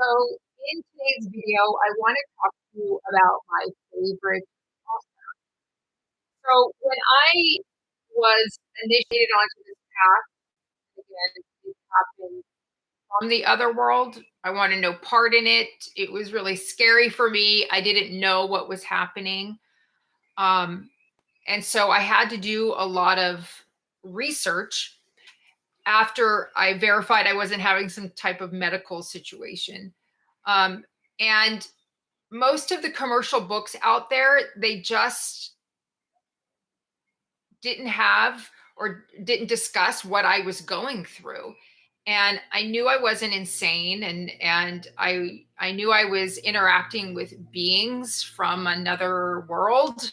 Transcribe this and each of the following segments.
So in today's video, I want to talk to you about my favorite author. So when I was initiated onto this path, again, it happened from the other world. I wanted no part in it. It was really scary for me. I didn't know what was happening. Um, and so I had to do a lot of research after I verified I wasn't having some type of medical situation. Um, and most of the commercial books out there, they just didn't have or didn't discuss what I was going through. And I knew I wasn't insane, and I knew I was interacting with beings from another world,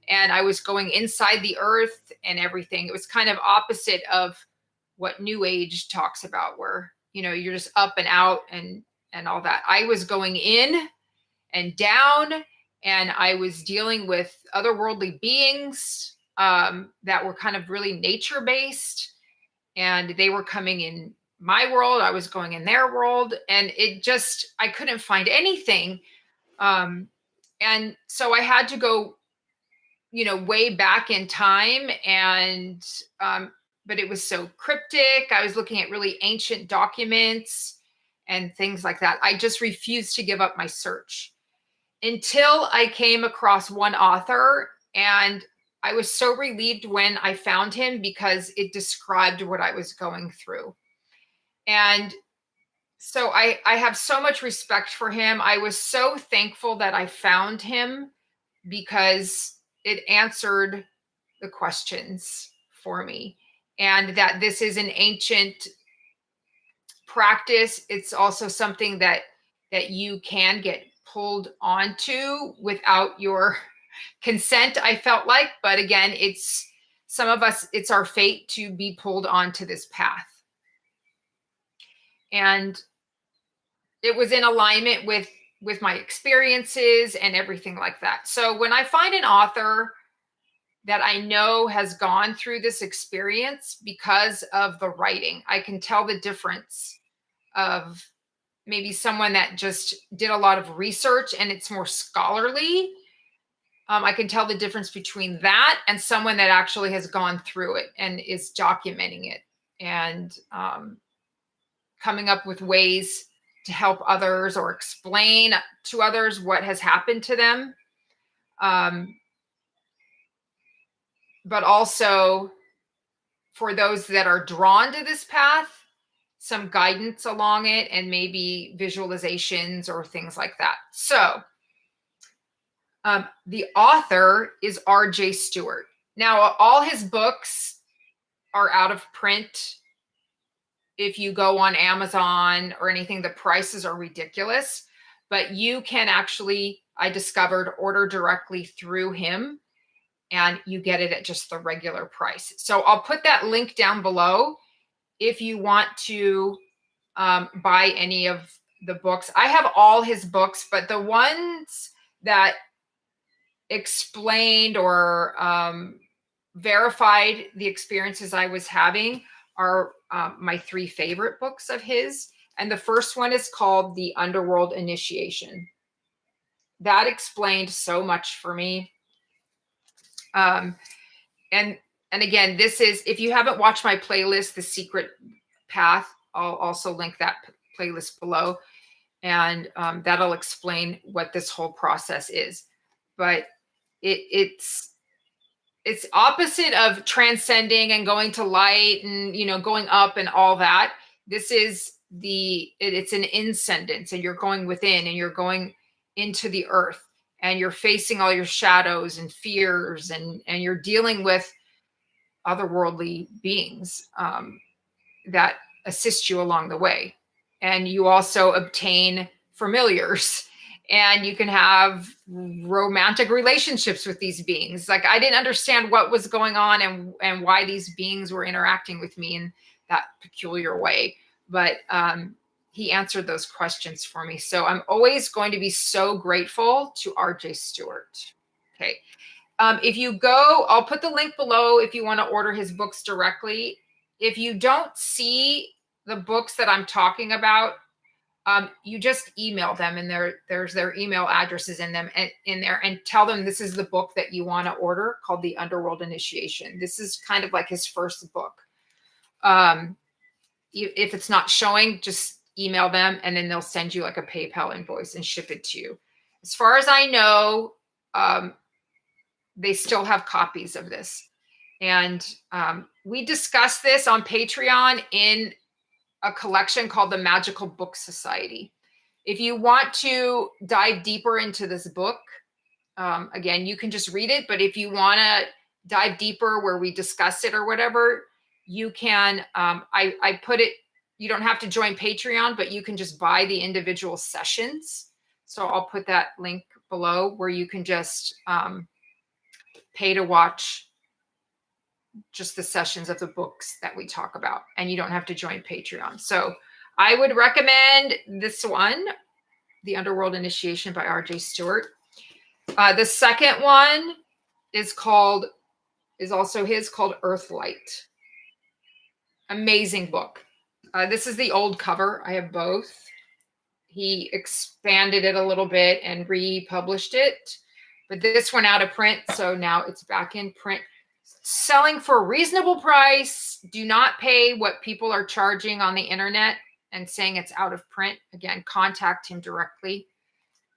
and I was going inside the earth and everything. It was kind of opposite of what New Age talks about, where you're just up and out and all that. I was going in and down, and I was dealing with otherworldly beings that were kind of really nature based, and they were coming in my world. I was going in their world, and I couldn't find anything. Um, and so I had to go, way back in time, and but it was so cryptic. I was looking at really ancient documents and things like that. I just refused to give up my search until I came across one author, and I was so relieved when I found him because it described what I was going through. And so I have so much respect for him. I was so thankful that I found him because it answered the questions for me. And that this is an ancient practice. It's also something that you can get pulled onto without your consent, I felt like. But again, it's some of us, it's our fate to be pulled onto this path. And it was in alignment with my experiences and everything like that. So when I find an author that I know has gone through this experience because of the writing, I can tell the difference of maybe someone that just did a lot of research and it's more scholarly. I can tell the difference between that and someone that actually has gone through it and is documenting it and coming up with ways to help others or explain to others what has happened to them. But also for those that are drawn to this path, some guidance along it and maybe visualizations or things like that. So the author is R.J. Stewart. Now, all his books are out of print. If you go on Amazon or anything, the prices are ridiculous, but you can actually, I discovered, order directly through him and you get it at just the regular price. So I'll put that link down below if you want to buy any of the books. I have all his books, but the ones that explained or verified the experiences I was having are my three favorite books of his. And the first one is called The Underworld Initiation. That explained so much for me. And again, this is, if you haven't watched my playlist, The Secret Path, I'll also link that playlist below. And that'll explain what this whole process is. But it's opposite of transcending and going to light and going up and all that. This is it's an ascendance, and you're going within and you're going into the earth and you're facing all your shadows and fears, and you're dealing with otherworldly beings that assist you along the way. And you also obtain familiars, and you can have romantic relationships with these beings. Like, I didn't understand what was going on and why these beings were interacting with me in that peculiar way. But he answered those questions for me. So I'm always going to be so grateful to R.J. Stewart. Okay. If you go, I'll put the link below if you want to order his books directly. If you don't see the books that I'm talking about you just email them, and there's their email addresses in them and in there, and tell them this is the book that you want to order, called The Underworld Initiation. This is kind of like his first book. If it's not showing, just email them, and then they'll send you like a PayPal invoice and ship it to you. As far as I know, they still have copies of this. And we discussed this on Patreon in a collection called the Magical Book Society. If you want to dive deeper into this book, again, you can just read it. But if you want to dive deeper where we discuss it or whatever, you can. I put it, you don't have to join Patreon, but you can just buy the individual sessions. So I'll put that link below where you can just pay to watch just the sessions of the books that we talk about, and you don't have to join Patreon. So I would recommend this one, The Underworld Initiation by R.J. Stewart. The second one is also his, called Earthlight. Amazing book. This is the old cover. I have both. He expanded it a little bit and republished it, but this went out of print, so now it's back in print. Selling for a reasonable price. Do not pay what people are charging on the internet and saying it's out of print. Again, contact him directly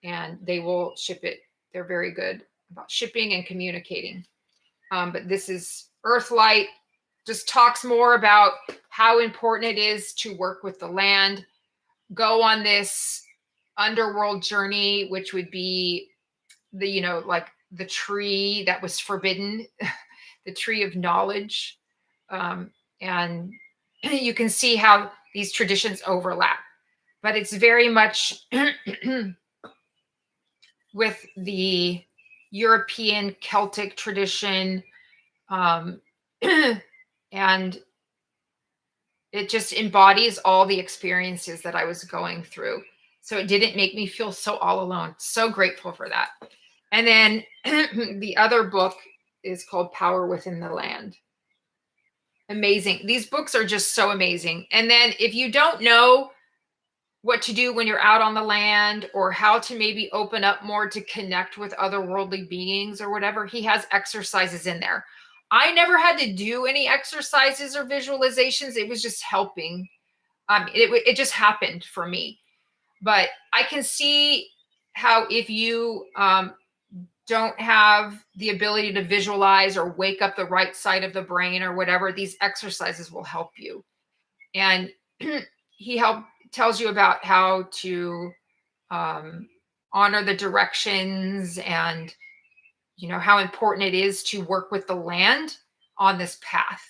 and they will ship it. They're very good about shipping and communicating. But this is Earthlight. Just talks more about how important it is to work with the land, go on this underworld journey, which would be the, like the tree that was forbidden, the tree of knowledge. And you can see how these traditions overlap, but it's very much with the European Celtic tradition. And it just embodies all the experiences that I was going through. So it didn't make me feel so all alone. So grateful for that. And then the other book is called Power Within the Land. Amazing. These books are just so amazing. And then if you don't know what to do when you're out on the land, or how to maybe open up more to connect with otherworldly beings or whatever, he has exercises in there. I never had to do any exercises or visualizations. It was just helping. It just happened for me. But I can see how if you don't have the ability to visualize or wake up the right side of the brain or whatever, these exercises will help you. And he tells you about how to honor the directions, and how important it is to work with the land on this path.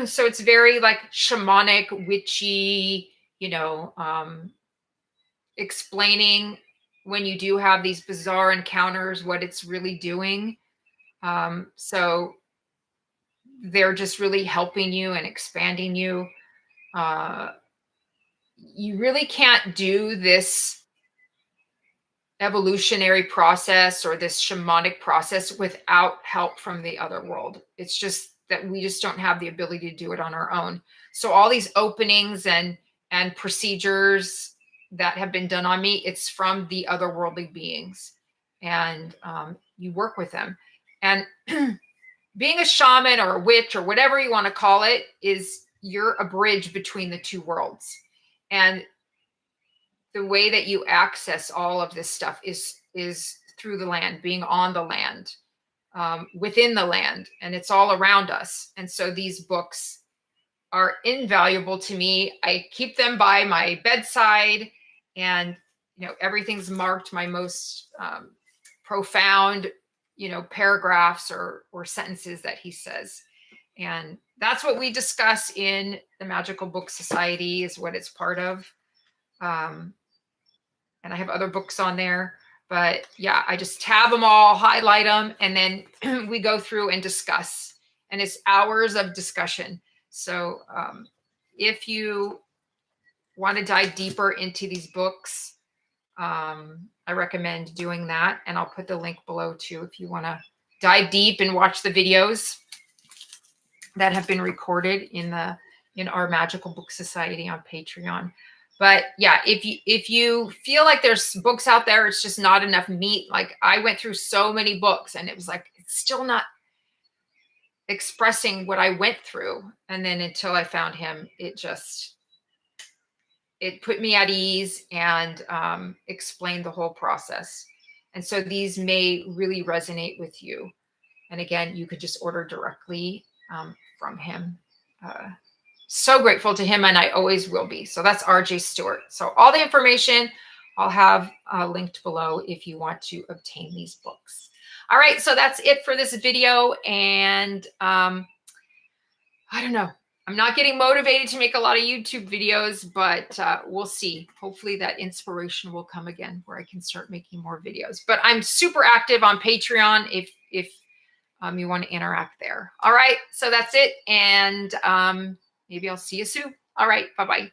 So it's very like shamanic, witchy, explaining when you do have these bizarre encounters, what it's really doing. So they're just really helping you and expanding you. You really can't do this evolutionary process or this shamanic process without help from the other world. It's just that we just don't have the ability to do it on our own. So all these openings and procedures that have been done on me, it's from the otherworldly beings, and you work with them. And being a shaman or a witch or whatever you want to call it, is you're a bridge between the two worlds. And the way that you access all of this stuff is through the land, being on the land, within the land, and it's all around us. And so these books are invaluable to me. I keep them by my bedside, and everything's marked, my most profound paragraphs or sentences that he says. And that's what we discuss in the Magical Book Society, is what it's part of. And I have other books on there, but yeah, I just tab them all, highlight them, and then we go through and discuss, and it's hours of discussion. So if you want to dive deeper into these books, I recommend doing that. And I'll put the link below too, if you want to dive deep and watch the videos that have been recorded in our Magical Book Society on Patreon. But yeah, if you feel like there's books out there, it's just not enough meat. Like I went through so many books and it was like, it's still not expressing what I went through. And then until I found him, it put me at ease and explained the whole process. And so these may really resonate with you. And again, you could just order directly from him. So grateful to him, and I always will be. So that's RJ Stewart. So all the information I'll have linked below if you want to obtain these books. All right, so that's it for this video. And I don't know. I'm not getting motivated to make a lot of YouTube videos, but we'll see. Hopefully that inspiration will come again where I can start making more videos. But I'm super active on Patreon if you want to interact there. All right, so that's it. And maybe I'll see you soon. All right, bye-bye.